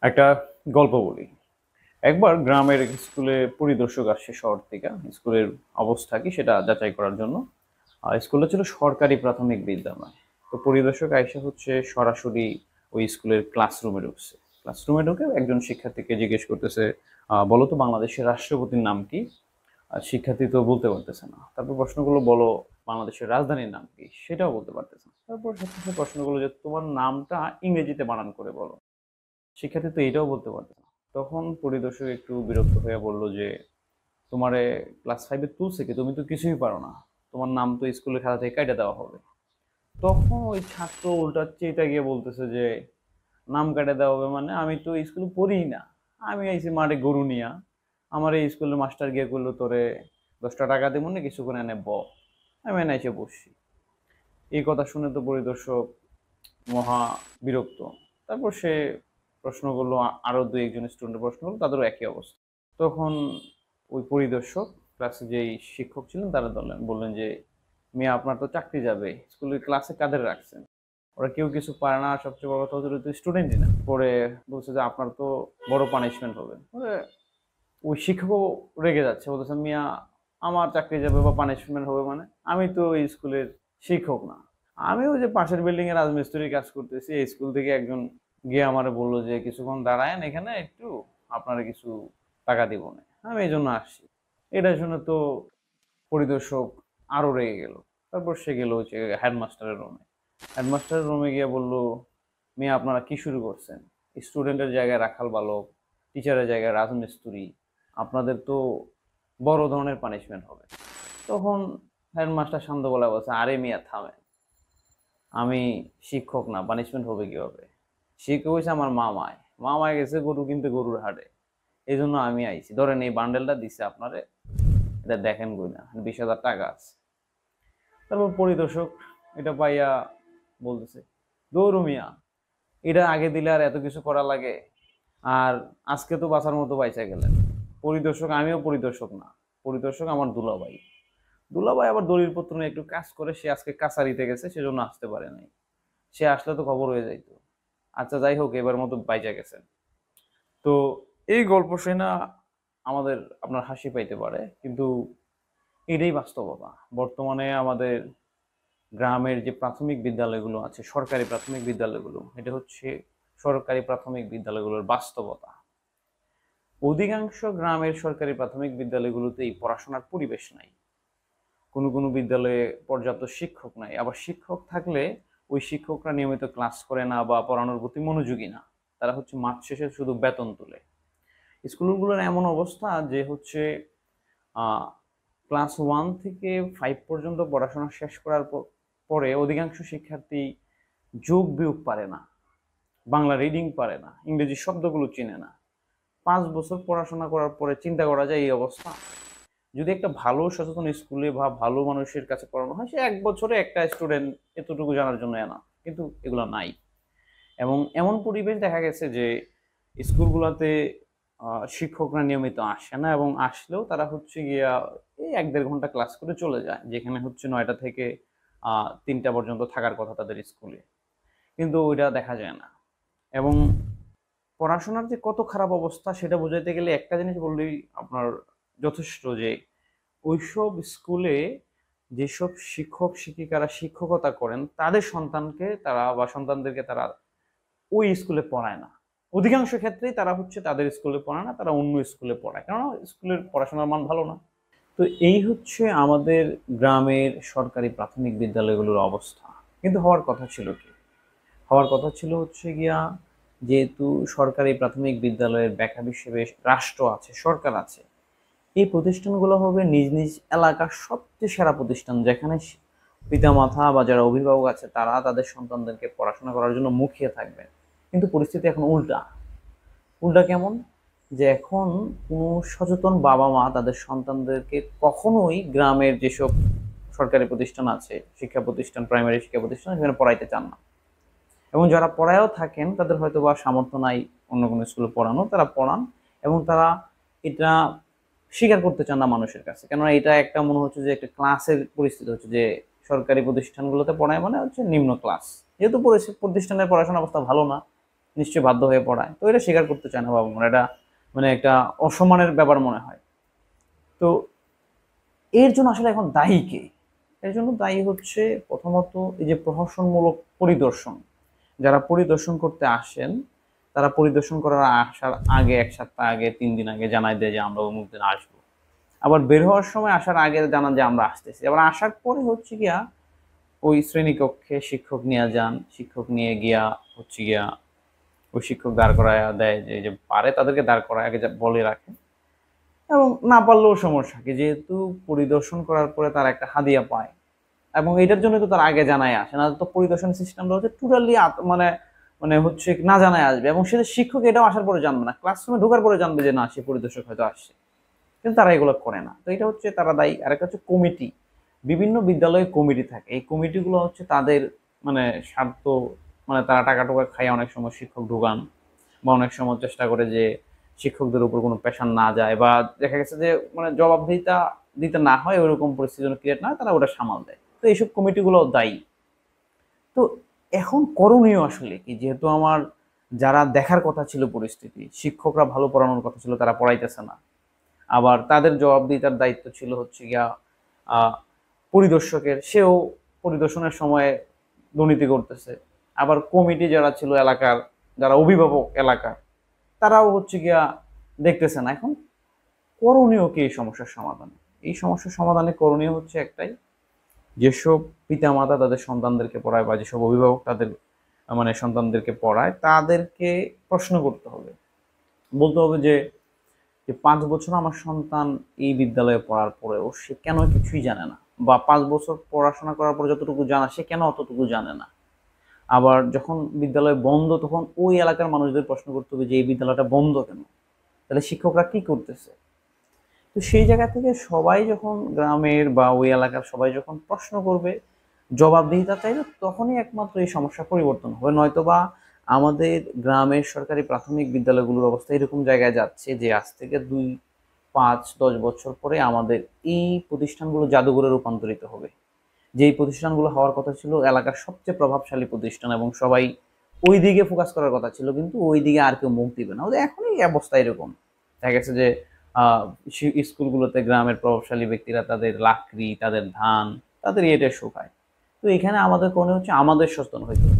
একটা গল্প বলি। একবার গ্রামের এক স্কুলে পরিদর্শক আসছে শহর থেকে স্কুলের অবস্থা কি সেটা যাচাই করার জন্য। আর স্কুলটা ছিল সরকারি প্রাথমিক বিদ্যালয়। তো পরিদর্শক আইসা হচ্ছে সরাসরি ওই স্কুলের ক্লাসরুমে ঢুকছে। ক্লাসরুমে ঢুকে একজন শিক্ষার্থীকে জিজ্ঞেস করতেছে, বলো তো বাংলাদেশের রাষ্ট্রপতির নাম কি? আর শিক্ষার্থী তো বলতে পারতেছে না। তারপর প্রশ্নগুলো, বলো বাংলাদেশের রাজধানীর নাম কি, সেটাও বলতে পারতেছে না। তারপর সবশেষে প্রশ্নগুলো যে তোমার নামটা ইংরেজিতে বানান করে বলো। শিক্ষার্থী তো এটাও বলতে পারছে না। তখন পরিদর্শক একটু বিরক্ত হয়ে বলল যে, তোমারে ক্লাস ফাইভে তুলছে কি, তুমি তো কিছুই পারো না, তোমার নাম তো স্কুলের খাতা থেকে কাইটা দেওয়া হবে। তখন ওই ছাত্র উল্টা চেতা গিয়ে বলতেছে যে, নাম কাটে দেওয়া হবে মানে, আমি তো স্কুলে পড়িই না, আমি আইছি মাঠে গরু নিয়া, আমার এই স্কুলের মাস্টার গিয়ে করলো তোরে 10টা টাকা দেবো না কিছুক্ষণ এনে আমি এনে এসে বসছি। এই কথা শুনে তো পরিদর্শক মহা বিরক্ত। তারপর সে প্রশ্ন করলো, আরো দুই একজন স্টুডেন্টের প্রশ্ন করলো, তাদেরও একই অবস্থা। তখন ওই পরিদর্শক ক্লাসে যেই শিক্ষক ছিলেন তারা বললেন যে, মেয়ে আপনার তো চাকরি যাবে, স্কুলের ক্লাসে কাদের রাখছেন? ওরা কেউ কিছু পারে না, আর সবচেয়ে বড় কথা হচ্ছে ওরা তো স্টুডেন্টই না। পরে বলছে যে আপনার তো বড় পানিশমেন্ট হবে। ওই শিক্ষকও রেগে যাচ্ছে, বলতেছে, মিয়া আমার চাকরি যাবে বা পানিশমেন্ট হবে মানে, আমি তো এই স্কুলের শিক্ষক না। আমি ওই যে পাশের বিল্ডিং এ রাজমিস্ত্রির কাজ করতেছি, এই স্কুল থেকে একজন গিয়ে আমারে বললো যে কিছুক্ষণ দাঁড়ায়েন এখানে একটু, আপনারা কিছু টাকা দিব না, আমি এই জন্য আসছি। এটা শুনে তো পরিদর্শক আরো রেগে গেল। তারপর সে গেল হচ্ছে হেডমাস্টারের রুমে। হেডমাস্টারের রুমে গিয়ে বলল, মেয়ে আপনারা কি শুরু করছেন? স্টুডেন্টের জায়গায় রাখাল বালক, টিচারের জায়গায় রাজমিস্ত্রি, আপনাদের তো বড় ধরনের পানিশমেন্ট হবে। তখন হেডমাস্টার শান্ত গলায় বলছে, আরে মিয়া থামেন, আমি শিক্ষক না, পানিশমেন্ট হবে কিভাবে? শিক্ষক হয়েছে আমার মামায়, মামায় গেছে গরু কিনতে গরুর হাটে, এই জন্য আমি আইছি। ধরেন এই বান্ডেলটা দিছে আপনারে, এটা দেখেন কই না, 20,000 টাকা আছে। তারপর পরিদর্শক এটা পাইয়া বলতেছে, দৌড়ু মিয়া, এটা আগে দিলে আর এত কিছু করা লাগে? আর আজকে তো বাঁচার মতো বাইচা গেলেন। পরিদর্শক আমিও পরিদর্শক না, পরিদর্শক আমার দুলাভাই। দুলাভাই আবার দলিল পত্র নিয়ে একটু কাজ করে, সে আজকে কাছারিতে গেছে সেজন্য আসতে পারে নাই। সে আসলে তো খবর হয়ে যাইতো। আচ্ছা যাই হোক, এবার মতো বাইচা গেছেন। তো এই গল্প শুনে আমাদের আপনার হাসি পাইতে পারে, কিন্তু এটাই বাস্তবতা। বর্তমানে আমাদের গ্রামের যে প্রাথমিক বিদ্যালয়গুলো আছে, সরকারি প্রাথমিক বিদ্যালয়গুলো, এটা হচ্ছে সরকারি প্রাথমিক বিদ্যালয়গুলোর বাস্তবতা। অধিকাংশ গ্রামের সরকারি প্রাথমিক বিদ্যালয়গুলোতে এই পড়াশোনার পরিবেশ নাই। কোনো কোনো বিদ্যালয়ে পর্যাপ্ত শিক্ষক নাই, আবার শিক্ষক থাকলে ওই শিক্ষকরা নিয়মিত ক্লাস করে না বা পড়ানোর প্রতি মনোযোগী না। তারা হচ্ছে মাস শেষে শুধু বেতন তুলে। স্কুলগুলোর এমন অবস্থা যে হচ্ছে ক্লাস 1 থেকে 5 পর্যন্ত পড়াশোনা শেষ করার পরে অধিকাংশ শিক্ষার্থী যোগ বিয়োগ পারে না, বাংলা রিডিং পারে না, ইংরেজি শব্দগুলো চিনে না। 5 বছর পড়াশোনা করার পরে চিন্তা করা যায় এই অবস্থা। যদি একটা ভালো সচেতন স্কুলে বা ভালো মানুষের কাছে পড়ানো হয়, সে 1 বছরে একটা স্টুডেন্ট এতটুকু জানার জন্য না, কিন্তু এগুলো নাই। এবং এমন পরিবেশ দেখা গেছে যে স্কুলগুলোতে শিক্ষকরা নিয়মিত আসে না, এবং আসলেও তারা হচ্ছে গিয়া এই 1-1.5 ঘন্টা ক্লাস করে চলে যায়, যেখানে হচ্ছে 9টা থেকে 3টা পর্যন্ত থাকার কথা তাদের স্কুলে, কিন্তু ওইটা দেখা যায় না। এবং পড়াশোনার যে কত খারাপ অবস্থা সেটা বোঝাইতে গেলে একটা জিনিস বললেই আপনার যথেষ্ট, যে ওইসব স্কুলে যেসব শিক্ষক শিক্ষিকারা শিক্ষকতা করেন তাদের সন্তানকে তারা বা সন্তানদেরকে তারা ওই স্কুলে পড়ায় না। অধিকাংশ ক্ষেত্রেই তারা হচ্ছে তাদের স্কুলে পড়ায় না, তারা অন্য স্কুলে পড়ায়, কারণ স্কুলের পড়াশোনার মান ভালো না। তো এই হচ্ছে আমাদের গ্রামের সরকারি প্রাথমিক বিদ্যালয়গুলোর অবস্থা। কিন্তু হওয়ার কথা ছিল কি? হওয়ার কথা ছিল হচ্ছে গিয়া, যেহেতু সরকারি প্রাথমিক বিদ্যালয়ের ব্যাখ্যা হিসেবে রাষ্ট্র আছে, সরকার আছে, এই প্রতিষ্ঠানগুলো হবে নিজ নিজ এলাকার সবচেয়ে সেরা প্রতিষ্ঠান, যেখানে পিতামাতা বা যারা অভিভাবক আছে তারা তাদের সন্তানদেরকে পড়াশোনা করার জন্য মুখিয়ে থাকবে। কিন্তু পরিস্থিতি এখন উল্টা। উল্টা কেমন? যে এখন কোনো সচেতন বাবা মা তাদের সন্তানদেরকে কখনোই গ্রামের যেসব সরকারি প্রতিষ্ঠান আছে, শিক্ষা প্রতিষ্ঠান, প্রাইমারি শিক্ষা প্রতিষ্ঠান, সেখানে পড়াইতে চান না। এবং যারা পড়ায়ও থাকেন তাদের হয়তো বা সামর্থ্য নাই অন্য কোনো স্কুলে পড়ানো, তারা পড়ান, এবং তারা এটা স্বীকার করতে চান না মানুষের কাছে, কেননা এটা একটা মনে হচ্ছে যে একটা ক্লাসের পরিস্থিতি হচ্ছে, যে সরকারি প্রতিষ্ঠানগুলোতে পড়ায় মানে হচ্ছে নিম্ন ক্লাস। যেহেতু প্রতিষ্ঠানের পড়াশোনা অবস্থা ভালো না, নিশ্চয়ই বাধ্য হয়ে পড়ায়, তো এটা স্বীকার করতে চায় না বাবা মারা, এটা মানে একটা অসম্মানের ব্যাপার মনে হয়। তো এর জন্য আসলে এখন দায়ী কে? এর জন্য দায়ী হচ্ছে প্রথমত এই যে প্রহসনমূলক পরিদর্শন। যারা পরিদর্শন করতে আসেন, তারা পরিদর্শন করার আসার আগে 1 সপ্তাহ আগে, 3 দিন আগে জানাই দেয় যে আমরা অমুক দিন আসবো। আবার বের হওয়ার সময় আসার আগে জানান যে আমরা আসতেছি। আবার আসার পরে হচ্ছে গিয়া ওই শ্রেণীকক্ষে শিক্ষক নিয়ে যান, শিক্ষক নিয়ে গিয়া হচ্ছে গিয়া ওই শিক্ষক দাঁড় করায় দেয়, যে যে পারে তাদেরকে দাঁড় করায় আগে বলে রাখে। এবং না পারলেও সমস্যা কি, যেহেতু পরিদর্শন করার পরে তারা একটা হাদিয়া পায়, এবং এটার জন্য তো তার আগে জানায় আসে না, তো পরিদর্শন সিস্টেমটা হচ্ছে টোটালি মানে মানে হচ্ছে না জানায় আসবে, এবং সেটা শিক্ষক এটাও আসার পরে জানবে না, ক্লাসরুমে ঢোকার পরে জানবে যে না সে পরিদর্শক হয়তো আসছে, কিন্তু তারা এগুলো করে না। তো এটা হচ্ছে তারা দায়ী। আর একটা হচ্ছে কমিটি, বিভিন্ন বিদ্যালয়ে কমিটি থাকে, এই কমিটিগুলো হচ্ছে তাদের মানে স্বার্থ, মানে তারা টাকা টুকা খায় অনেক সময় শিক্ষক ঢোকান, বা অনেক সময় চেষ্টা করে যে শিক্ষকদের উপর কোনো প্রেশার না যায়, বা দেখা গেছে যে মানে জবাবদিহিতা দিতে না হয় ওইরকম পরিস্থিতি ক্রিয়েট না হয়, তারা ওটা সামাল দেয়। তো এইসব কমিটিগুলো দায়ী। তো এখন করণীয় আসলে কি, যেহেতু আমার যারা দেখার কথা ছিল পরিস্থিতি, শিক্ষকরা ভালো পড়ানোর কথা ছিল তারা পড়াইতেছে না, আবার তাদের জবাবদিহিতার দায়িত্ব ছিল হচ্ছে গিয়া আহ, পরিদর্শকের, সেও পরিদর্শনের সময় দুর্নীতি করতেছে, আবার কমিটি যারা ছিল এলাকার, যারা অভিভাবক এলাকার, তারাও হচ্ছে গিয়া দেখতেছে না। এখন করণীয় কি এই সমস্যার সমাধানে? এই সমস্যার সমাধানে করণীয় হচ্ছে একটাই, যেসব পিতামাতা তাদের সন্তানদেরকে পড়ায় বা যেসব অভিভাবক তাদের মানে সন্তানদেরকে পড়ায়, তাদেরকে প্রশ্ন করতে হবে, বলতে হবে যে 5 বছর আমার সন্তান এই বিদ্যালয়ে পড়ার পরেও সে কেন কিছুই জানে না, বা 5 বছর পড়াশোনা করার পর যতটুকু জানা সে কেন অতটুকু জানে না। আবার যখন বিদ্যালয় বন্ধ তখন ওই এলাকার মানুষদের প্রশ্ন করতে হবে যে এই বিদ্যালয়টা বন্ধ কেন, তাহলে শিক্ষকরা কি করতেছে। তো সেই জায়গা থেকে সবাই যখন গ্রামের বা ওই এলাকার সবাই যখন প্রশ্ন করবে, জবাবদিহিতা চাইবে, তখনই একমাত্র এই সমস্যা পরিবর্তন হবে। নয়তোবা আমাদের গ্রামের সরকারি প্রাথমিক বিদ্যালয়গুলোর অবস্থা এরকম জায়গায় যাচ্ছে যে আজ থেকে 2, 5, 10 বছর পরে আমাদের এই প্রতিষ্ঠানগুলো জাদুঘরে রূপান্তরিত হবে। যেই প্রতিষ্ঠানগুলো হওয়ার কথা ছিল এলাকার সবচেয়ে প্রভাবশালী প্রতিষ্ঠান, এবং সবাই ওই দিকে ফোকাস করার কথা ছিল, কিন্তু ওই দিকে আর কেউ মুখ দিবে না। ওদের এখনই অবস্থা এরকম দেখা গেছে যে আহ, স্কুলগুলোতে গ্রামের প্রভাবশালী ব্যক্তিরা তাদের লাকড়ি, তাদের ধান, তাদের ইয়েটা শুকায়। তো এখানে আমাদের করণীয় হচ্ছে আমাদের সচেতন হইতে হবে।